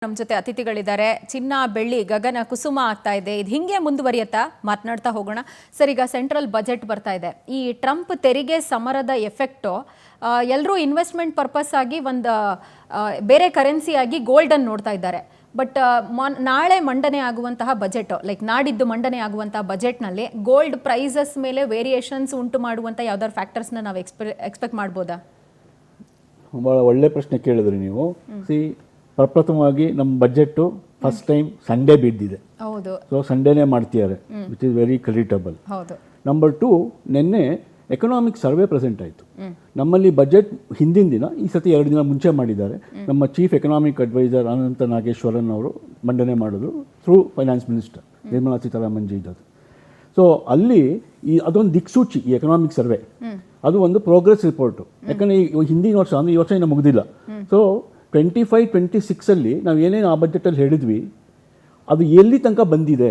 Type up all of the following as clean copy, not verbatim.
ನಮ್ಮ ಜೊತೆ ಅತಿಥಿಗಳಿದ್ದಾರೆ. ಚಿನ್ನ ಬೆಳ್ಳಿ ಗಗನ ಕುಸುಮ ಆಗ್ತಾ ಇದೆ. ಇದು ಹಿಂಗೆ ಮುಂದುವರಿಯುತ್ತಾ ಮಾತನಾಡ್ತಾ ಹೋಗೋಣ. ಸರ್, ಈಗ ಸೆಂಟ್ರಲ್ ಬಜೆಟ್ ಬರ್ತಾ ಇದೆ. ಈ ಟ್ರಂಪ್ ತೆರಿಗೆ ಸಮರದ ಎಫೆಕ್ಟು ಎಲ್ಲರೂ ಇನ್ವೆಸ್ಟ್ಮೆಂಟ್ ಪರ್ಪಸ್ ಆಗಿ ಒಂದು ಬೇರೆ ಕರೆನ್ಸಿಯಾಗಿ ಗೋಲ್ಡನ್ನು ನೋಡ್ತಾ ಇದ್ದಾರೆ. ಬಟ್ ನಾಳೆ ಮಂಡನೆ ಆಗುವಂತಹ ಬಜೆಟ್, ಲೈಕ್ ನಾಡಿದ್ದು ಮಂಡನೆ ಆಗುವಂತಹ ಬಜೆಟ್ನಲ್ಲಿ ಗೋಲ್ಡ್ ಪ್ರೈಸಸ್ ಮೇಲೆ ವೇರಿಯೇಷನ್ಸ್ ಉಂಟು ಮಾಡುವಂಥ ಯಾವ್ದಾದ್ರು ಫ್ಯಾಕ್ಟರ್ಸ್ನ ನಾವು ಎಕ್ಸ್ಪೆಕ್ಟ್ ಮಾಡ್ಬೋದಾ? ಭಾಳ ಒಳ್ಳೆ ಪ್ರಶ್ನೆ ಕೇಳಿದ್ರಿ ನೀವು. ಪ್ರಪ್ರಥಮವಾಗಿ ನಮ್ಮ ಬಜೆಟ್ಟು ಫಸ್ಟ್ ಟೈಮ್ ಸಂಡೇ ಬಿದ್ದಿದೆ. ಹೌದು. ಸೊ ಸಂಡೇನೇ ಮಾಡ್ತಿದ್ದಾರೆ, ವಿಚ್ ಇಸ್ ವೆರಿ ಕ್ರೆಡಿಟಬಲ್. ಹೌದು. ನಂಬರ್ 2, ನಿನ್ನೆ ಎಕನಾಮಿಕ್ ಸರ್ವೆ ಪ್ರೆಸೆಂಟ್ ಆಯಿತು. ನಮ್ಮಲ್ಲಿ ಬಜೆಟ್ ಹಿಂದಿನ ದಿನ, ಈ ಸತಿ 2 ದಿನ ಮುಂಚೆ ಮಾಡಿದ್ದಾರೆ. ನಮ್ಮ ಚೀಫ್ ಎಕನಾಮಿಕ್ ಅಡ್ವೈಸರ್ ಅನಂತ ನಾಗೇಶ್ವರನ್ ಅವರು ಮಂಡನೆ ಮಾಡಿದ್ರು through finance minister Nirmala Sitharaman G ಇದ್ದದ್ದು. ಸೊ ಅಲ್ಲಿ ಅದೊಂದು ದಿಕ್ಸೂಚಿ, ಈ ಎಕನಾಮಿಕ್ ಸರ್ವೆ ಅದು ಒಂದು ಪ್ರೋಗ್ರೆಸ್ ರಿಪೋರ್ಟು. ಯಾಕಂದರೆ ಹಿಂದಿನ ವರ್ಷ ಅಂದರೆ ಈ ವರ್ಷ ಇನ್ನೂ ಮುಗಿದಿಲ್ಲ. ಸೊ 25-26 ನಾವು ಏನೇನು ಆ ಬಜೆಟಲ್ಲಿ ಹೇಳಿದ್ವಿ ಅದು ಎಲ್ಲಿ ತನಕ ಬಂದಿದೆ.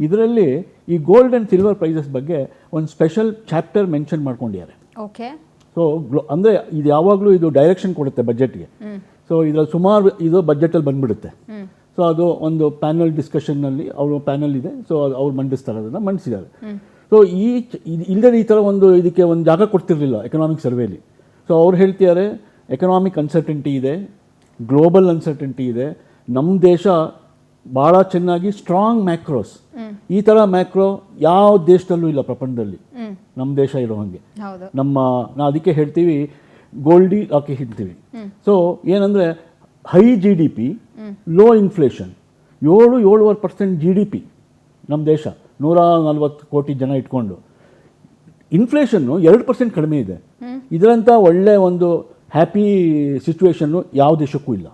ಇದರಲ್ಲಿ ಈ ಗೋಲ್ಡ್ ಆ್ಯಂಡ್ ಸಿಲ್ವರ್ ಪ್ರೈಸಸ್ ಬಗ್ಗೆ ಒಂದು ಸ್ಪೆಷಲ್ ಚಾಪ್ಟರ್ ಮೆನ್ಷನ್ ಮಾಡ್ಕೊಂಡಿದ್ದಾರೆ. ಓಕೆ. ಸೊ ಅಂದರೆ ಇದು ಯಾವಾಗಲೂ ಇದು ಡೈರೆಕ್ಷನ್ ಕೊಡುತ್ತೆ ಬಜೆಟ್ಗೆ. ಸೊ ಇದರಲ್ಲಿ ಸುಮಾರು ಇದು ಬಜೆಟಲ್ಲಿ ಬಂದ್ಬಿಡುತ್ತೆ. ಸೊ ಅದು ಒಂದು ಪ್ಯಾನಲ್ ಡಿಸ್ಕಷನ್ನಲ್ಲಿ ಅವರು ಪ್ಯಾನಲ್ ಇದೆ, ಸೊ ಅವ್ರು ಮಂಡಿಸ್ತಾರೆ, ಅದನ್ನು ಮಂಡಿಸಿದ್ದಾರೆ. ಸೊ ಇಲ್ಲದೆ ಈ ಥರ ಒಂದು ಇದಕ್ಕೆ ಒಂದು ಜಾಗ ಕೊಡ್ತಿರಲಿಲ್ಲ ಎಕನಾಮಿಕ್ ಸರ್ವೇಲಿ. ಸೊ ಅವ್ರು ಹೇಳ್ತಿದ್ದಾರೆ ಎಕನಾಮಿಕ್ ಅನ್ಸರ್ಟೆಂಟಿ ಇದೆ, ಗ್ಲೋಬಲ್ ಅನ್ಸರ್ಟೆಂಟಿ ಇದೆ, ನಮ್ಮ ದೇಶ ಭಾಳ ಚೆನ್ನಾಗಿ ಸ್ಟ್ರಾಂಗ್ ಮ್ಯಾಕ್ರೋಸ್, ಈ ಥರ ಮ್ಯಾಕ್ರೋ ಯಾವ ದೇಶದಲ್ಲೂ ಇಲ್ಲ ಪ್ರಪಂಚದಲ್ಲಿ, ನಮ್ಮ ದೇಶ ಇರೋ ಹಾಗೆ. ನಾವು ಅದಕ್ಕೆ ಹೇಳ್ತೀವಿ ಗೋಲ್ಡಿ ಆಕೆ ಹೇಳ್ತೀವಿ. ಸೊ ಏನಂದರೆ high GDP, low inflation, 7-7.5% GDP ನಮ್ಮ ದೇಶ, 140 ಕೋಟಿ ಜನ ಇಟ್ಕೊಂಡು. ಇನ್ಫ್ಲೇಷನ್ನು 2% ಕಡಿಮೆ ಇದೆ. ಇದರಂಥ ಒಳ್ಳೆ ಒಂದು ಹ್ಯಾಪಿ ಸಿಚುವೇಶನ್ನು ಯಾವ ದೇಶಕ್ಕೂ ಇಲ್ಲ.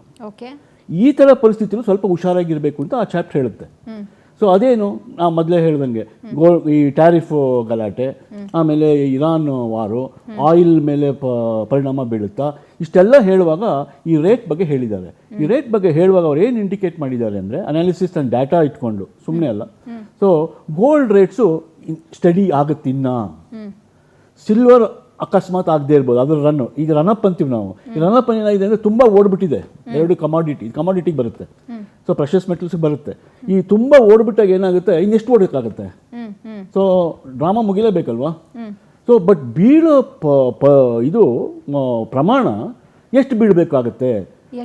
ಈ ಥರ ಪರಿಸ್ಥಿತಿಯಲ್ಲೂ ಸ್ವಲ್ಪ ಹುಷಾರಾಗಿರಬೇಕು ಅಂತ ಆ ಚಾಪ್ಟರ್ ಹೇಳುತ್ತೆ. ಸೊ ಅದೇನು ನಾವು ಮೊದಲೇ ಹೇಳ್ದಂಗೆ ಈ ಟ್ಯಾರಿಫ್ ಗಲಾಟೆ, ಆಮೇಲೆ ಇರಾನ್ ವಾರು, ಆಯಿಲ್ ಮೇಲೆ ಪರಿಣಾಮ ಬೀಳುತ್ತಾ, ಇಷ್ಟೆಲ್ಲ ಹೇಳುವಾಗ ಈ ರೇಟ್ ಬಗ್ಗೆ ಹೇಳಿದ್ದಾರೆ. ಈ ರೇಟ್ ಬಗ್ಗೆ ಹೇಳುವಾಗ ಅವ್ರು ಏನು ಇಂಡಿಕೇಟ್ ಮಾಡಿದ್ದಾರೆ ಅಂದರೆ ಅನಾಲಿಸಿಸ್ ಆ್ಯಂಡ್ ಡಾಟಾ ಇಟ್ಕೊಂಡು, ಸುಮ್ಮನೆ ಅಲ್ಲ. ಸೊ ಗೋಲ್ಡ್ ರೇಟ್ಸು ಸ್ಟಡಿ ಆಗುತ್ತಿನ್ನ, ಸಿಲ್ವರ್ ಅಕಸ್ಮಾತ್ ಆಗದೆ ಇರ್ಬೋದು, ಅದ್ರ ಈಗ ರನ್ಅಪ್ ಅಂತೀವಿ ನಾವು. ಈ ರನ್ಅಪ್ ಏನಾಗಿದೆ ಅಂದರೆ ತುಂಬ ಓಡ್ಬಿಟ್ಟಿದೆ. 2 ಕಮಾಡಿಟಿಗೆ ಬರುತ್ತೆ, ಸೊ ಪ್ರೆಷಸ್ ಮೆಟಲ್ಸ್ ಬರುತ್ತೆ. ಈ ತುಂಬ ಓಡ್ಬಿಟ್ಟಾಗ ಏನಾಗುತ್ತೆ, ಇನ್ನೆಷ್ಟು ಓಡೋಕ್ಕಾಗುತ್ತೆ? ಸೊ ಡ್ರಾಮಾ ಮುಗಿಲೇಬೇಕಲ್ವಾ? ಸೊ ಬಟ್ ಬೀಳೋ ಇದು ಪ್ರಮಾಣ ಎಷ್ಟು ಬೀಳಬೇಕಾಗುತ್ತೆ,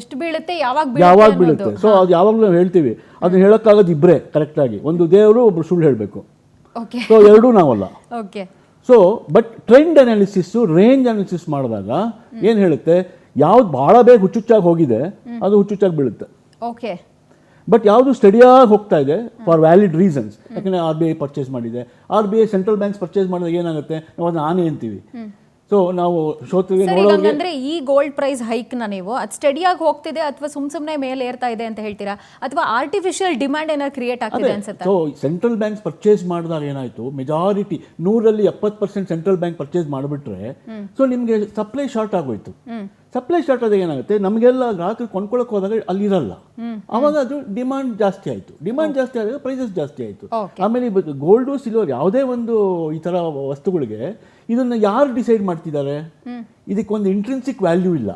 ಎಷ್ಟು ಬೀಳುತ್ತೆ, ಯಾವಾಗ ಬೀಳುತ್ತೆ. ಸೊ ಅದು ಯಾವಾಗಲೂ ನಾವು ಹೇಳ್ತೀವಿ, ಅದನ್ನ ಹೇಳೋಕ್ಕಾಗೋದು ಇಬ್ಬರೇ ಕರೆಕ್ಟಾಗಿ, ಒಂದು ದೇವರು, ಒಬ್ಬರು ಸುಳ್ಳು ಹೇಳಬೇಕು. ಸೊ ಎರಡೂ ನಾವಲ್ಲ. So but trend analysis, range analysis ಮಾಡಿದಾಗ ಏನು ಹೇಳುತ್ತೆ, ಯಾವ್ದು ಭಾಳ ಬೇಗ ಹುಚ್ಚುಚ್ಚಾಗಿ ಹೋಗಿದೆ ಅದು ಹುಚ್ಚುಚ್ಚಾಗಿ ಬೀಳುತ್ತೆ. ಓಕೆ. ಬಟ್ ಯಾವುದು ಸ್ಟಡಿಯಾಗಿ ಹೋಗ್ತಾ ಇದೆ ಫಾರ್ ವ್ಯಾಲಿಡ್ ರೀಸನ್ಸ್. ಯಾಕಂದರೆ RBI ಪರ್ಚೇಸ್ ಮಾಡಿದೆ, RBI ಸೆಂಟ್ರಲ್ ಬ್ಯಾಂಕ್ಸ್ ಪರ್ಚೇಸ್ ಮಾಡಿದಾಗ ಏನಾಗುತ್ತೆ, ನಾವು ಅದನ್ನ ಆನೆ ಅಂತೀವಿ. ಸೊ ನಾವು ಅಂದ್ರೆ ಈ ಗೋಲ್ಡ್ ಪ್ರೈಸ್ ಹೈಕ್ನ ನೀವು ಅದು ಸ್ಟಡಿಯಾಗಿ ಹೋಗ್ತಿದೆ ಅಥವಾ ಸುಮ್ಮನೆ ಮೇಲೆ ಏರ್ತಾ ಇದೆ ಅಂತ ಹೇಳ್ತೀರಾ, ಅಥವಾ ಆರ್ಟಿಫಿಷಿಯಲ್ ಡಿಮ್ಯಾಂಡ್ ಏನಾದ್ರು ಕ್ರಿಯೇಟ್ ಆಗ್ತಿದೆ ಅನ್ಸುತ್ತೆ? ಸೊ ಸೆಂಟ್ರಲ್ ಬ್ಯಾಂಕ್ಸ್ ಪರ್ಚೇಸ್ ಮಾಡಿದಾಗ ಏನಾಯ್ತು, ಮೆಜಾರಿಟಿ 100ರಲ್ಲಿ 70% ಸೆಂಟ್ರಲ್ ಬ್ಯಾಂಕ್ ಪರ್ಚೇಸ್ ಮಾಡಿಬಿಟ್ರೆ ಸೊ ನಿಮಗೆ ಸಪ್ಲೈ ಶಾರ್ಟ್ ಆಗೋಯ್ತು. ಸಪ್ಲೈ ಶಾರ್ಟ್ ಆದಾಗ ಏನಾಗುತ್ತೆ, ನಮಗೆಲ್ಲ ಗ್ರಾಹಕರು ಕೊಂಡ್ಕೊಳ್ಳೋಕೆ ಹೋದಾಗ ಅಲ್ಲಿರಲ್ಲ, ಆವಾಗ ಅದು ಡಿಮಾಂಡ್ ಜಾಸ್ತಿ ಆಯಿತು. ಡಿಮಾಂಡ್ ಜಾಸ್ತಿ ಆದಾಗ ಪ್ರೈಸಸ್ ಜಾಸ್ತಿ ಆಯಿತು. ಆಮೇಲೆ ಗೋಲ್ಡು ಸಿಲ್ವರ್ ಯಾವುದೇ ಒಂದು ಈ ಥರ ವಸ್ತುಗಳಿಗೆ ಇದನ್ನು ಯಾರು ಡಿಸೈಡ್ ಮಾಡ್ತಿದ್ದಾರೆ? ಇದಕ್ಕೊಂದು ಇಂಟ್ರಿನ್ಸಿಕ್ ವ್ಯಾಲ್ಯೂ ಇಲ್ಲ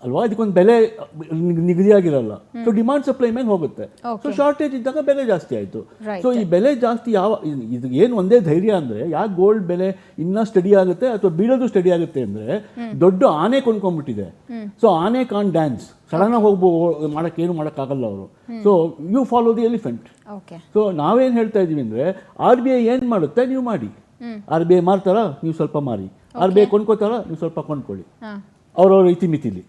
ಅಲ್ವಾ, ಇದಕ್ಕೊಂದು ಬೆಲೆ ನಿಗದಿಯಾಗಿರಲ್ಲ. ಸೊ ಡಿಮಾಂಡ್ ಸಪ್ಲೈ ಮೇಲೆ ಹೋಗುತ್ತೆ. ಸೊ ಶಾರ್ಟೇಜ್ ಇದ್ದಾಗ ಬೆಲೆ ಜಾಸ್ತಿ ಆಯಿತು. ಸೊ ಈ ಬೆಲೆ ಜಾಸ್ತಿ ಇದು ಏನು ಒಂದೇ ಧೈರ್ಯ ಅಂದರೆ, ಯಾಕೆ ಗೋಲ್ಡ್ ಬೆಲೆ ಇನ್ನೂ ಸ್ಟಡಿ ಆಗುತ್ತೆ ಅಥವಾ ಬೀಳೋದು ಸ್ಟಡಿ ಆಗುತ್ತೆ ಅಂದರೆ, ದೊಡ್ಡ ಆನೆ ಕೊಂಡ್ಕೊಂಡ್ಬಿಟ್ಟಿದೆ. ಸೊ ಆನೆ ಕಾನ್ ಡ್ಯಾನ್ಸ್, ಸಡನ್ನಾಗಿ ಮಾಡೋಕ್ಕೇನು ಮಾಡೋಕ್ಕಾಗಲ್ಲ ಅವರು. So you follow the elephant. So ನಾವೇನು ಹೇಳ್ತಾ ಇದ್ದೀವಿ ಅಂದರೆ, RBI ಏನು ಮಾಡುತ್ತೆ ನೀವು ಮಾಡಿ, RBI ಮಾರ್ತಾರ ನೀವು ಸ್ವಲ್ಪ ಮಾರಿ, RBI ಕೊಂಡ್ಕೋತಾರ ನೀವು ಸ್ವಲ್ಪ ಕೊಂಡ್ಕೊಳ್ಳಿ, ಅವರವರ ಇತಿಮಿತಿಲಿ,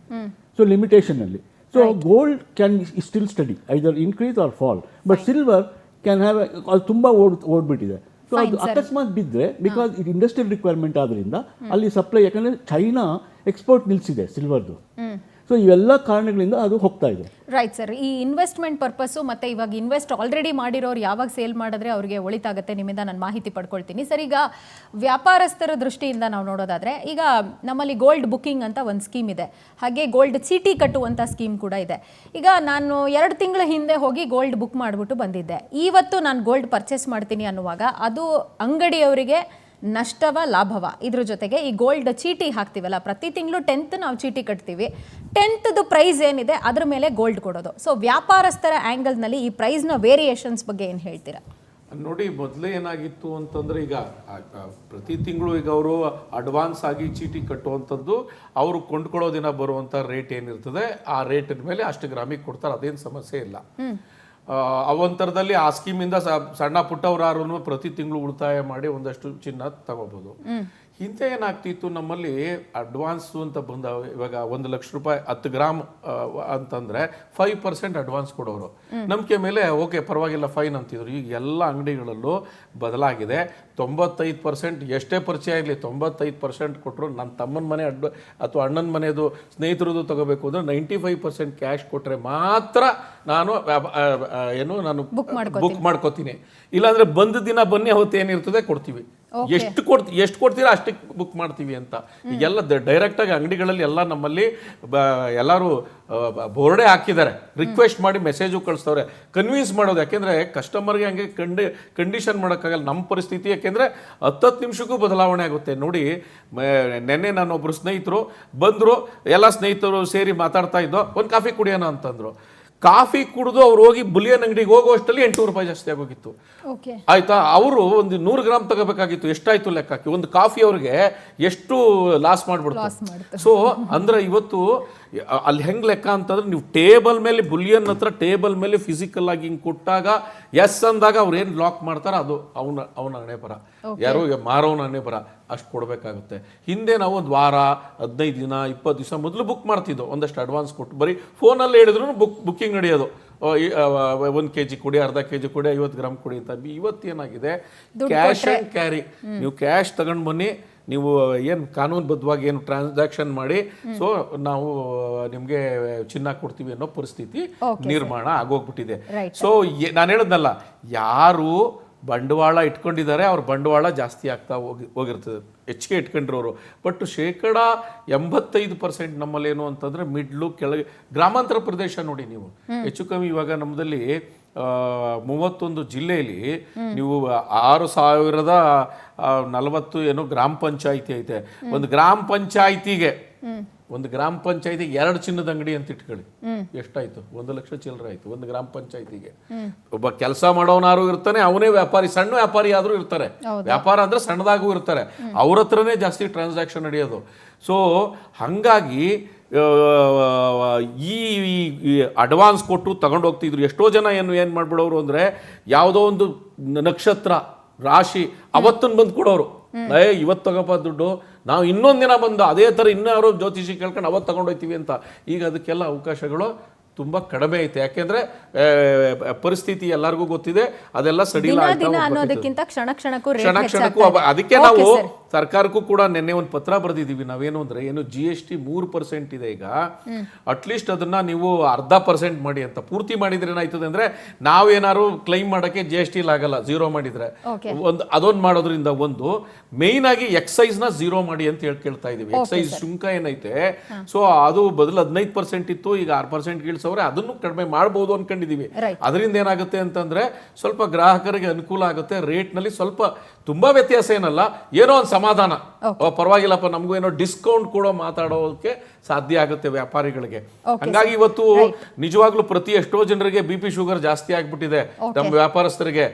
ಸೊ ಲಿಮಿಟೇಷನಲ್ಲಿ. So gold can still steady either increase or fall, but silver can have, ಅದು ತುಂಬ ಓಡ್ಬಿಟ್ಟಿದೆ. ಸೊ ಅದು ಅಕಸ್ಮಾತ್ ಬಿದ್ದರೆ, ಬಿಕಾಸ್ ಇದು ಇಂಡಸ್ಟ್ರಿಯಲ್ ರಿಕ್ವೈರ್ಮೆಂಟ್ ಆದ್ದರಿಂದ ಅಲ್ಲಿ ಸಪ್ಲೈ, ಯಾಕಂದರೆ ಚೈನಾ ಎಕ್ಸ್ಪೋರ್ಟ್ ನಿಲ್ಲಿಸಿದೆ ಸಿಲ್ವರ್ದು. ಸೊ ಇವೆಲ್ಲ ಕಾರಣಗಳಿಂದ ಅದು ಹೋಗ್ತಾ ಇದೆ. Right sir. ಈ ಇನ್ವೆಸ್ಟ್ಮೆಂಟ್ ಪರ್ಪಸ್ಸು ಮತ್ತು ಇವಾಗ ಇನ್ವೆಸ್ಟ್ ಆಲ್ರೆಡಿ ಮಾಡಿರೋರು ಯಾವಾಗ ಸೇಲ್ ಮಾಡಿದ್ರೆ ಅವ್ರಿಗೆ ಒಳಿತಾಗುತ್ತೆ, ನಿಮ್ಮಿಂದ ನಾನು ಮಾಹಿತಿ ಪಡ್ಕೊಳ್ತೀನಿ ಸರ್. ಈಗ ವ್ಯಾಪಾರಸ್ಥರ ದೃಷ್ಟಿಯಿಂದ ನಾವು ನೋಡೋದಾದರೆ, ಈಗ ನಮ್ಮಲ್ಲಿ ಗೋಲ್ಡ್ ಬುಕ್ಕಿಂಗ್ ಅಂತ ಒಂದು ಸ್ಕೀಮ್ ಇದೆ, ಹಾಗೆ ಗೋಲ್ಡ್ ಚೀಟಿ ಕಟ್ಟುವಂಥ ಸ್ಕೀಮ್ ಕೂಡ ಇದೆ. ಈಗ ನಾನು 2 ತಿಂಗಳ ಹಿಂದೆ ಹೋಗಿ ಗೋಲ್ಡ್ ಬುಕ್ ಮಾಡಿಬಿಟ್ಟು ಬಂದಿದ್ದೆ. ಇವತ್ತು ನಾನು ಗೋಲ್ಡ್ ಪರ್ಚೇಸ್ ಮಾಡ್ತೀನಿ ಅನ್ನುವಾಗ ಅದು ಅಂಗಡಿಯವರಿಗೆ ನಷ್ಟವ ಲಾಭವ? ಇದ್ರ ಜೊತೆಗೆ ಈ ಗೋಲ್ಡ್ ಚೀಟಿ ಹಾಕ್ತೀವಲ್ಲ, ಪ್ರತಿ ತಿಂಗಳು 10th ನಾವು ಚೀಟಿ ಕಟ್ತೀವಿ, 10th ಪ್ರೈಸ್ ಏನಿದೆ ಅದ್ರ ಮೇಲೆ ಗೋಲ್ಡ್ ಕೊಡೋದು. ಸೊ ವ್ಯಾಪಾರಸ್ಥರ ಆ್ಯಂಗಲ್ನಲ್ಲಿ ಈ ಪ್ರೈಸ್ನ ವೇರಿಯೇಷನ್ಸ್ ಬಗ್ಗೆ ಏನು ಹೇಳ್ತೀರಾ? ನೋಡಿ, ಮೊದಲೇ ಏನಾಗಿತ್ತು ಅಂತಂದರೆ, ಈಗ ಪ್ರತಿ ತಿಂಗಳು ಈಗ ಅವರು ಅಡ್ವಾನ್ಸ್ ಆಗಿ ಚೀಟಿ ಕಟ್ಟುವಂಥದ್ದು, ಅವರು ಕೊಂಡ್ಕೊಳ್ಳೋ ದಿನ ಬರುವಂಥ ರೇಟ್ ಏನಿರ್ತದೆ ಆ ರೇಟಿನ ಮೇಲೆ ಅಷ್ಟು ಗ್ರಾಮಿಗೆ ಕೊಡ್ತಾರೆ, ಅದೇನು ಸಮಸ್ಯೆ ಇಲ್ಲ. ಅವಂತರದಲ್ಲಿ ಆ ಸ್ಕೀಮಿಂದ ಸಣ್ಣ ಪುಟ್ಟವರಾರು ಪ್ರತಿ ತಿಂಗಳು ಉಳಿತಾಯ ಮಾಡಿ ಒಂದಷ್ಟು ಚಿನ್ನ ತಗೋಬಹುದು. ಹಿಂದೆ ಏನಾಗ್ತಿತ್ತು, ನಮ್ಮಲ್ಲಿ ಅಡ್ವಾನ್ಸು ಅಂತ ಬಂದ, ಇವಾಗ 1 ಲಕ್ಷ ರೂಪಾಯಿ 10 ಗ್ರಾಮ್ ಅಂತಂದ್ರೆ 5% ಅಡ್ವಾನ್ಸ್ ಕೊಡೋರು. ನಂಬಿಕೆ ಮೇಲೆ ಓಕೆ ಪರವಾಗಿಲ್ಲ ಫೈನ್ ಅಂತಿದ್ರು. ಈಗ ಎಲ್ಲ ಅಂಗಡಿಗಳಲ್ಲೂ ಬದಲಾಗಿದೆ. 95% ಎಷ್ಟೇ ಪರಿಚಯ ಆಗಲಿ 95% ಕೊಟ್ಟರು. ನನ್ನ ತಮ್ಮನ ಮನೆ ಅಥವಾ ಅಣ್ಣನ ಮನೆಯದು ಸ್ನೇಹಿತರದು ತಗೋಬೇಕು ಅಂದ್ರೆ 95% ಕ್ಯಾಶ್ ಕೊಟ್ಟರೆ ಮಾತ್ರ ನಾನು ಬುಕ್ ಮಾಡ್ಕೋತೀನಿ. ಇಲ್ಲಾಂದ್ರೆ ಬಂದ ದಿನ ಬನ್ನಿ, ಅವತ್ತು ಏನಿರ್ತದೆ ಕೊಡ್ತೀವಿ. ಎಷ್ಟು ಕೊಡ್ತೀರಾ ಅಷ್ಟಕ್ಕೆ ಬುಕ್ ಮಾಡ್ತೀವಿ ಅಂತ. ಈಗೆಲ್ಲ ಡೈರೆಕ್ಟಾಗಿ ಅಂಗಡಿಗಳಲ್ಲಿ ಎಲ್ಲ ನಮ್ಮಲ್ಲಿ ಎಲ್ಲರೂ ಬೋರ್ಡೇ ಹಾಕಿದ್ದಾರೆ, ರಿಕ್ವೆಸ್ಟ್ ಮಾಡಿ ಮೆಸೇಜು ಕಳಿಸ್ತವ್ರೆ, ಕನ್ವಿನ್ಸ್ ಮಾಡೋದು. ಯಾಕೆಂದರೆ ಕಸ್ಟಮರ್ಗೆ ಹಂಗೆ ಕಂಡೀಷನ್ ಮಾಡೋಕ್ಕಾಗಲ್ಲ. ನಮ್ಮ ಪರಿಸ್ಥಿತಿ ಯಾಕೆಂದರೆ 10 ನಿಮಿಷಕ್ಕೂ ಬದಲಾವಣೆ ಆಗುತ್ತೆ. ನೋಡಿ, ನೆನ್ನೆ ನಾನೊಬ್ಬರು ಸ್ನೇಹಿತರು ಬಂದರು, ಎಲ್ಲ ಸ್ನೇಹಿತರು ಸೇರಿ ಮಾತಾಡ್ತಾ ಇದ್ದೋ, ಒಂದು ಕಾಫಿ ಕುಡಿಯೋಣ ಅಂತಂದರು. ಕಾಫಿ ಕುಡಿದು ಅವ್ರು ಹೋಗಿ ಬುಲಿಯನ್ ಅಂಗಡಿಗೆ ಹೋಗುವಷ್ಟರಲ್ಲಿ 800 ರೂಪಾಯಿ ಜಾಸ್ತಿ ಆಗೋಗಿತ್ತು. ಆಯ್ತಾ, ಅವರು ಒಂದು 100 ಗ್ರಾಮ್ ತಗೋಬೇಕಾಗಿತ್ತು. ಎಷ್ಟಾಯ್ತು ಲೆಕ್ಕ ಹಾಕಿ, ಒಂದು ಕಾಫಿ ಅವ್ರಿಗೆ ಎಷ್ಟು ಲಾಸ್ ಮಾಡ್ಬಿಡ್ತು. ಸೊ ಅಂದ್ರೆ ಇವತ್ತು ಅಲ್ಲಿ ಹೆಂಗ್ ಲೆಕ್ಕ ಅಂತಂದ್ರೆ, ನೀವು ಟೇಬಲ್ ಮೇಲೆ ಬುಲಿಯನ್ ಹತ್ರ ಟೇಬಲ್ ಮೇಲೆ ಫಿಸಿಕಲ್ ಆಗಿ ಹಿಂಗೆ ಕೊಟ್ಟಾಗ ಎಸ್ ಅಂದಾಗ ಅವ್ರು ಏನು ಲಾಕ್ ಮಾಡ್ತಾರ ಅದು ಅವನ ಹಣೆ ಬರ, ಯಾರೋ ಮಾರೋನ ಹಣೆ ಬರ, ಅಷ್ಟು ಕೊಡಬೇಕಾಗುತ್ತೆ. ಹಿಂದೆ ನಾವು ಒಂದು ವಾರ 15 ದಿನ 20 ದಿವಸ ಮೊದಲು ಬುಕ್ ಮಾಡ್ತಿದ್ದೋ, ಒಂದಷ್ಟು ಅಡ್ವಾನ್ಸ್ ಕೊಟ್ಟು ಬರೀ ಫೋನಲ್ಲಿ ಹೇಳಿದ್ರು ಬುಕ್ಕಿಂಗ್ ನಡೆಯೋದು. 1 kg ಕೊಡಿ, ಅರ್ಧ kg ಕೊಡಿ, 50 ಗ್ರಾಮ್ ಕೊಡಿ ಅಂತ. ಇವತ್ತೇನಾಗಿದೆ, ಕ್ಯಾಶ್ ಆ್ಯಂಡ್ ಕ್ಯಾರಿ. ನೀವು ಕ್ಯಾಶ್ ತಗೊಂಡು ಬನ್ನಿ, ನೀವು ಏನು ಕಾನೂನುಬದ್ಧವಾಗಿ ಏನು ಟ್ರಾನ್ಸಾಕ್ಷನ್ ಮಾಡಿ, ಸೊ ನಾವು ನಿಮಗೆ ಚಿನ್ನ ಕೊಡ್ತೀವಿ ಅನ್ನೋ ಪರಿಸ್ಥಿತಿ ನಿರ್ಮಾಣ ಆಗೋಗ್ಬಿಟ್ಟಿದೆ. ಸೊ ನಾನು ಹೇಳದ್ನಲ್ಲ, ಯಾರು ಬಂಡವಾಳ ಇಟ್ಕೊಂಡಿದ್ದಾರೆ ಅವ್ರ ಬಂಡವಾಳ ಜಾಸ್ತಿ ಆಗ್ತಾ ಹೋಗಿರ್ತದೆ, ಹೆಚ್ಚಿಗೆ ಇಟ್ಕೊಂಡಿರೋರು. ಬಟ್ 85% ನಮ್ಮಲ್ಲೇನು ಅಂತಂದ್ರೆ ಮಿಡ್ಲು ಕೆಳಗೆ ಗ್ರಾಮಾಂತರ ಪ್ರದೇಶ ನೋಡಿ ನೀವು, ಹೆಚ್ಚು ಕಮ್ಮಿ ಇವಾಗ ನಮ್ಮದಲ್ಲಿ 31 ಜಿಲ್ಲೆಯಲ್ಲಿ ನೀವು 6040 ಏನೋ ಗ್ರಾಮ ಪಂಚಾಯಿತಿ ಐತೆ. ಒಂದು ಗ್ರಾಮ ಪಂಚಾಯಿತಿಗೆ 2 ಚಿನ್ನದ ಅಂಗಡಿ ಅಂತ ಇಟ್ಕೊಳ್ಳಿ, ಎಷ್ಟಾಯ್ತು? 1 ಲಕ್ಷ ಚಿಲ್ಲರೆ ಆಯ್ತು ಒಂದು ಗ್ರಾಮ ಪಂಚಾಯಿತಿಗೆ. ಒಬ್ಬ ಕೆಲಸ ಮಾಡೋನಾರು ಇರ್ತಾನೆ, ಅವನೇ ವ್ಯಾಪಾರಿ, ಸಣ್ಣ ವ್ಯಾಪಾರಿ ಆದ್ರೂ ಇರ್ತಾರೆ. ವ್ಯಾಪಾರ ಅಂದ್ರೆ ಸಣ್ಣದಾಗೂ ಇರ್ತಾರೆ, ಅವ್ರ ಹತ್ರನೇ ಜಾಸ್ತಿ ಟ್ರಾನ್ಸಾಕ್ಷನ್ ನಡೆಯೋದು. ಸೊ ಹಂಗಾಗಿ ಈ ಅಡ್ವಾನ್ಸ್ ಕೊಟ್ಟು ತಗೊಂಡು ಹೋಗ್ತಿದ್ರು. ಎಷ್ಟೋ ಜನ ಏನು ಮಾಡ್ಬಿಡೋರು ಅಂದರೆ, ಯಾವುದೋ ಒಂದು ನಕ್ಷತ್ರ ರಾಶಿ ಅವತ್ತನ್ನು ಬಂದು ಕೊಡೋರು, ಇವತ್ತು ತಗೋಪ ದುಡ್ಡು, ನಾವು ಇನ್ನೊಂದು ದಿನ ಬಂದು ಅದೇ ಥರ ಇನ್ನಾರು ಜ್ಯೋತಿಷಿ ಕೇಳ್ಕೊಂಡು ಅವತ್ತು ತಗೊಂಡೋಗ್ತೀವಿ ಅಂತ. ಈಗ ಅದಕ್ಕೆಲ್ಲ ಅವಕಾಶಗಳು ತುಂಬ ಕಡಿಮೆ ಐತೆ. ಯಾಕೆಂದ್ರೆ ಪರಿಸ್ಥಿತಿ ಎಲ್ಲರಿಗೂ ಗೊತ್ತಿದೆ, ಅದೆಲ್ಲ ಸಡಿಲ ಅನ್ನೋದಕ್ಕಿಂತ ಕ್ಷಣ ಕ್ಷಣಕ್ಕೂ ಅದಕ್ಕೆ ನಾವು ಸರ್ಕಾರಕ್ಕೂ ಕೂಡ ನಿನ್ನೆ ಒಂದು ಪತ್ರ ಬರೆದಿದ್ದೀವಿ. ನಾವೇನು ಅಂದ್ರೆ, ಏನು GST 3% ಇದೆ ಈಗ, ಅಟ್ಲೀಸ್ಟ್ ಅದನ್ನ ನೀವು 0.5% ಮಾಡಿ ಅಂತ. ಪೂರ್ತಿ ಮಾಡಿದ್ರೆ ಏನಾಯ್ತದೆ ಅಂದ್ರೆ, ನಾವೇನಾದ್ರು ಕ್ಲೈಮ್ ಮಾಡೋಕ್ಕೆ GST ಆಗಲ್ಲ, 0 ಮಾಡಿದ್ರೆ. ಅದೊಂದು ಮಾಡೋದ್ರಿಂದ ಒಂದು ಮೇಯ್ನ್ ಆಗಿ ಎಕ್ಸೈಸ್ ನ 0 ಮಾಡಿ ಅಂತ ಕೇಳ್ತಾ ಇದೀವಿ. ಎಕ್ಸೈಸ್ ಶುಂಕ ಏನೈತೆ, ಸೊ ಅದು ಬದಲು 15% ಇತ್ತು, ಈಗ 6% ಇಳಿಸೋರೆ, ಅದನ್ನು ಕಡಿಮೆ ಮಾಡಬಹುದು ಅನ್ಕೊಂಡಿದೀವಿ. ಅದರಿಂದ ಏನಾಗುತ್ತೆ ಅಂತಂದ್ರೆ, ಸ್ವಲ್ಪ ಗ್ರಾಹಕರಿಗೆ ಅನುಕೂಲ ಆಗುತ್ತೆ. ರೇಟ್ ನಲ್ಲಿ ಸ್ವಲ್ಪ ತುಂಬಾ ವ್ಯತ್ಯಾಸ ಏನಲ್ಲ, ಏನೋ ಒಂದು ಸಮಾಧಾನ, ಪರವಾಗಿಲ್ಲಪ್ಪ ನಮಗೂ ಏನೋ ಡಿಸ್ಕೌಂಟ್ ಕೂಡ ಮಾತಾಡೋಕೆ ಸಾಧ್ಯ ಆಗುತ್ತೆ ವ್ಯಾಪಾರಿಗಳಿಗೆ. ಹಂಗಾಗಿ ಇವತ್ತು ನಿಜವಾಗ್ಲೂ ಎಷ್ಟೋ ಜನರಿಗೆ BP ಶುಗರ್ ಜಾಸ್ತಿ ಆಗ್ಬಿಟ್ಟಿದೆ, ನಮ್ಮ ವ್ಯಾಪಾರಸ್ಥರಿಗೆ.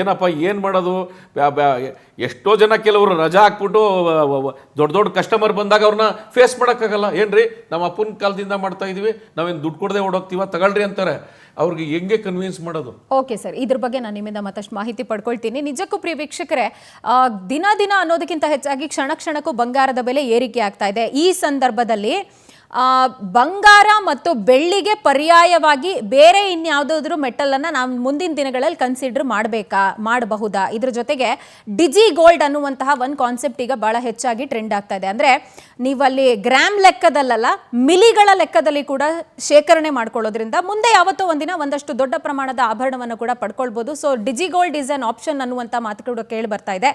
ಏನಪ್ಪ ಏನ್ ಮಾಡೋದು, ಎಷ್ಟೋ ಜನ ಕೆಲವರು ರಜಾ ಹಾಕ್ಬಿಟ್ಟು ದೊಡ್ಡ ಕಸ್ಟಮರ್ ಬಂದಾಗ ಅವ್ರನ್ನ ಫೇಸ್ ಮಾಡೋಕ್ಕಾಗಲ್ಲ. ಏನ್ರಿ ನಮ್ಮ ಅಪ್ಪನ ಕಾಲದಿಂದ ಮಾಡ್ತಾ ಇದೀವಿ, ನಾವೇನು ದುಡ್ಡು ಕೊಡದೆ ಓಡೋಗ್ತೀವ, ತಗೊಳ್ರಿ ಅಂತಾರೆ. ಅವ್ರಿಗೆ ಹೆಂಗೆ ಕನ್ವಿನ್ಸ್ ಮಾಡೋದು? ಓಕೆ ಸರ್, ಇದ್ರ ಬಗ್ಗೆ ನಾನು ನಿಮ್ಮಿಂದ ಮತ್ತಷ್ಟು ಮಾಹಿತಿ ಪಡ್ಕೊಳ್ತೀನಿ. ನಿಜಕ್ಕೂ ಪ್ರಿಯ ವೀಕ್ಷಕರೇ, ದಿನ ಅನ್ನೋದಕ್ಕಿಂತ ಹೆಚ್ಚಾಗಿ ಕ್ಷಣ ಕ್ಷಣಕ್ಕೂ ಬಂಗಾರದ ಬೆಲೆ ಏರಿಕೆ ಆಗ್ತಾ ಇದೆ. ಈ ಸಂದರ್ಭದಲ್ಲಿ ಬಂಗಾರ ಮತ್ತು ಬೆಳ್ಳಿಗೆ ಪರ್ಯಾಯವಾಗಿ ಬೇರೆ ಇನ್ಯಾವುದಾದ್ರೂ ಮೆಟಲನ್ನು ನಾವು ಮುಂದಿನ ದಿನಗಳಲ್ಲಿ ಕನ್ಸಿಡರ್ ಮಾಡಬಹುದಾ? ಇದ್ರ ಜೊತೆಗೆ ಡಿಜಿ ಗೋಲ್ಡ್ ಅನ್ನುವಂತಹ ಒಂದು ಕಾನ್ಸೆಪ್ಟ್ ಈಗ ಬಹಳ ಹೆಚ್ಚಾಗಿ ಟ್ರೆಂಡ್ ಆಗ್ತಾ ಇದೆ. ಅಂದರೆ ನೀವಲ್ಲಿ ಗ್ರಾಮ್ ಲೆಕ್ಕದಲ್ಲ, ಮಿಲಿಗಳ ಲೆಕ್ಕದಲ್ಲಿ ಕೂಡ ಶೇಖರಣೆ ಮಾಡ್ಕೊಳ್ಳೋದ್ರಿಂದ ಮುಂದೆ ಯಾವತ್ತೋ ಒಂದಿನ ಒಂದಷ್ಟು ದೊಡ್ಡ ಪ್ರಮಾಣದ ಆಭರಣವನ್ನು ಕೂಡ ಪಡ್ಕೊಳ್ಬೋದು. So digi gold is an option ಅನ್ನುವಂಥ ಮಾತು ಕೂಡ ಕೇಳಿ ಬರ್ತಾ ಇದೆ.